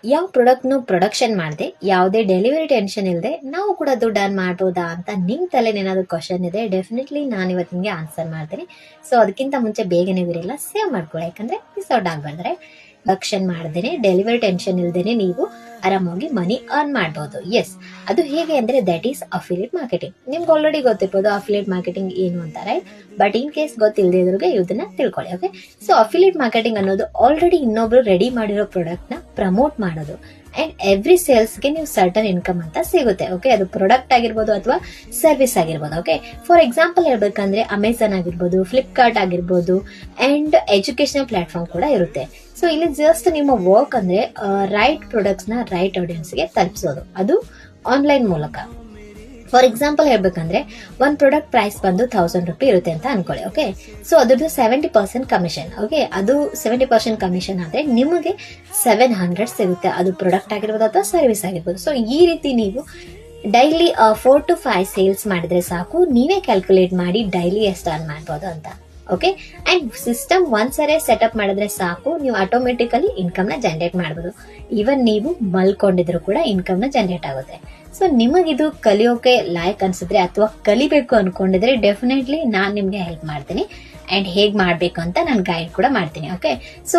ಯಾವ ಪ್ರಾಡಕ್ಟ್ನು ಪ್ರೊಡಕ್ಷನ್ ಮಾಡದೆ ಯಾವುದೇ ಡೆಲಿವರಿ ಟೆನ್ಷನ್ ಇಲ್ಲದೆ ನಾವು ಕೂಡ ದುಡ್ಡು ಅರ್ನ್ ಮಾಡ್ಬೋದಾ ಅಂತ ನಿಮ್ಮ ತಲೆಯಲ್ಲಿ ಏನಾದರೂ ಕ್ವಶನ್ ಇದೆ, ಡೆಫಿನೆಟ್ಲಿ ನಾನು ಇವತ್ತು ನಿಮಗೆ ಆನ್ಸರ್ ಮಾಡ್ತೀನಿ. ಸೊ ಅದಕ್ಕಿಂತ ಮುಂಚೆ ಬೇಗನೆ ವಿಡಿಯೋಲ್ಲ ಸೇವ್ ಮಾಡ್ಕೊಳ್ಳಿ, ಯಾಕಂದ್ರೆ ಮಿಸ್ ಔಟ್ ಆಗಬಾರ್ದ್ರೆ. ಪ್ರೊಡಕ್ಷನ್ ಮಾಡ್ದೇನೆ ಡೆಲಿವರಿ ಟೆನ್ಷನ್ ಇಲ್ದೇನೆ ನೀವು ಆರಾಮಾಗಿ ಮನಿ ಅರ್ನ್ ಮಾಡಬಹುದು. ಎಸ್, ಅದು ಹೇಗೆ ಅಂದ್ರೆ ದಟ್ ಈಸ್ ಅಫಿಲಿಯೇಟ್ ಮಾರ್ಕೆಟಿಂಗ್. ನಿಮ್ಗೆ ಆಲ್ರೆಡಿ ಗೊತ್ತಿರ್ಬೋದು ಅಫಿಲಿಯೇಟ್ ಮಾರ್ಕೆಟಿಂಗ್ ಏನು ಅಂತ, ರೈಟ್? ಬಟ್ ಇನ್ ಕೇಸ್ ಗೊತ್ತಿಲ್ಲದೆ ಇದ್ರಿಗೆ ಇದನ್ನ ತಿಳ್ಕೊಳ್ಳಿ. ಓಕೆ, ಸೊ ಅಫಿಲಿಯೇಟ್ ಮಾರ್ಕೆಟಿಂಗ್ ಅನ್ನೋದು ಆಲ್ರೆಡಿ ಇನ್ನೊಬ್ರು ರೆಡಿ ಮಾಡಿರೋ ಪ್ರಾಡಕ್ಟ್ ನ ಪ್ರಮೋಟ್ ಮಾಡೋದು. ಅಂಡ್ ಎವ್ರಿ ಸೇಲ್ಸ್ಗೆ ನೀವು ಸರ್ಟನ್ ಇನ್ಕಮ್ ಅಂತ ಸಿಗುತ್ತೆ. ಓಕೆ, ಅದು ಪ್ರಾಡಕ್ಟ್ ಆಗಿರ್ಬೋದು ಅಥವಾ ಸರ್ವಿಸ್ ಆಗಿರ್ಬೋದು. ಓಕೆ, ಫಾರ್ ಎಕ್ಸಾಂಪಲ್ ಹೇಳ್ಬೇಕಂದ್ರೆ ಅಮೆಝಾನ್ ಆಗಿರ್ಬೋದು, ಫ್ಲಿಪ್ಕಾರ್ಟ್ ಆಗಿರ್ಬೋದು, ಅಂಡ್ ಎಜುಕೇಶನಲ್ ಪ್ಲಾಟ್ಫಾರ್ಮ್ ಕೂಡ ಇರುತ್ತೆ. ಸೊ ಇಲ್ಲಿ ಜಸ್ಟ್ ನಿಮ್ಮ ವರ್ಕ್ ಅಂದ್ರೆ ರೈಟ್ ಪ್ರಾಡಕ್ಟ್ಸ್ ನ ರೈಟ್ ಆಡಿಯನ್ಸ್ಗೆ ತಲುಪಿಸೋದು, ಅದು ಆನ್ಲೈನ್ ಮೂಲಕ. ಫಾರ್ ಎಕ್ಸಾಂಪಲ್ ಹೇಳ್ಬೇಕಂದ್ರೆ ಒಂದ್ ಪ್ರಾಡಕ್ಟ್ ಪ್ರೈಸ್ ಬಂದು 1000 ರೂಪಾಯಿ ಇರುತ್ತೆ ಅಂತ ಅನ್ಕೊಳ್ಳಿ. ಓಕೆ, ಸೊ ಅದ್ರದ್ದು 70% ಕಮಿಷನ್. ಓಕೆ, ಅದು 70% ಕಮಿಷನ್ ಆದ್ರೆ ನಿಮಗೆ 700 ಸಿಗುತ್ತೆ. ಅದು ಪ್ರಾಡಕ್ಟ್ ಆಗಿರ್ಬೋದು ಅಥವಾ ಸರ್ವಿಸ್ ಆಗಿರ್ಬೋದು. ಸೊ ಈ ರೀತಿ ನೀವು ಡೈಲಿ 4 to 5 ಸೇಲ್ಸ್ ಮಾಡಿದ್ರೆ ಸಾಕು, ನೀವೇ ಕ್ಯಾಲ್ಕುಲೇಟ್ ಮಾಡಿ ಡೈಲಿ ಎಷ್ಟು ಅರ್ನ್ ಮಾಡ್ಬೋದು ಅಂತ. ಓಕೆ, ಅಂಡ್ ಸಿಸ್ಟಮ್ ಒಂದ್ಸರಿ ಸೆಟಪ್ ಮಾಡಿದ್ರೆ ಸಾಕು, ನೀವು ಆಟೋಮೆಟಿಕಲಿ ಇನ್ಕಮ್ ನ ಜನರೇಟ್ ಮಾಡಬಹುದು. ಈವನ್ ನೀವು ಮಲ್ಕೊಂಡಿದ್ರು ಕೂಡ ಇನ್ಕಮ್ ನ ಜನರೇಟ್ ಆಗುತ್ತೆ. ಸೊ ನಿಮಗಿದು ಕಲಿಯೋಕೆ ಲಾಯಕ್ ಅನ್ಸಿದ್ರೆ ಅಥವಾ ಕಲಿಬೇಕು ಅನ್ಕೊಂಡಿದ್ರೆ ಡೆಫಿನೆಟ್ಲಿ ನಾನ್ ನಿಮ್ಗೆ ಹೆಲ್ಪ್ ಮಾಡ್ತೀನಿ. ಅಂಡ್ ಹೇಗ್ ಮಾಡ್ಬೇಕು ಅಂತ ನಾನು ಗೈಡ್ ಕೂಡ ಮಾಡ್ತೀನಿ. Okay, so